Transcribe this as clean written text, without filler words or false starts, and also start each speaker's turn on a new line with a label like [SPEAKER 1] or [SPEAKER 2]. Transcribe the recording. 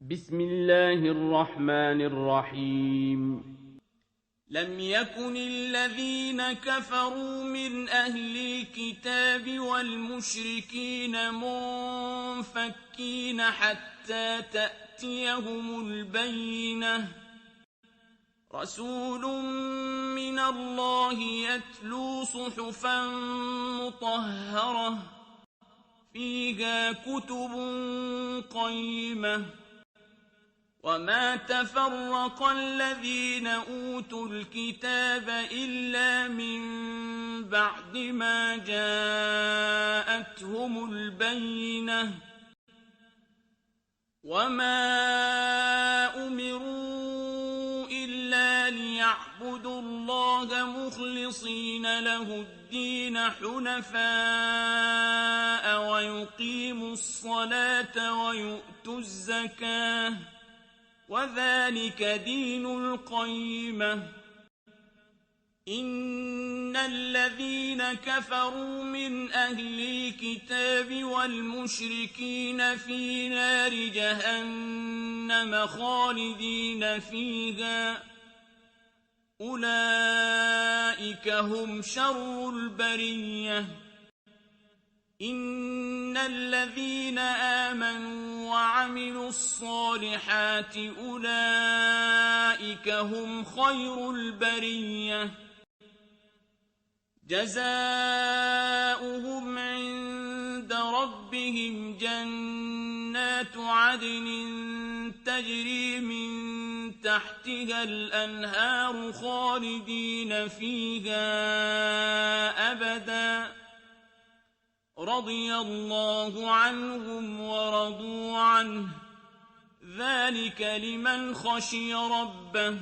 [SPEAKER 1] بسم الله الرحمن الرحيم.
[SPEAKER 2] لم يكن الذين كفروا من أهل الكتاب والمشركين منفكين حتى تأتيهم البينة. رسول من الله يتلو صحفا مطهرة فيها كتب قيمة. وما تفرق الذين أوتوا الكتاب إلا من بعد ما جاءتهم البينة. وما أمروا إلا ليعبدوا الله مخلصين له الدين حنفاء ويقيموا الصلاة ويؤتوا الزكاة وذلك دين القيمة. إن الذين كفروا من أهل الكتاب والمشركين في نار جهنم خالدين فيها أولئك هم شر البرية. إن الذين آمنوا وعملوا الصالحات أولئك هم خير البرية. جزاؤهم عند ربهم جنات عدن تجري من تحتها الأنهار خالدين فيها أبدا رضي الله عنهم ورضوا عنه ذلك لمن خشي ربه.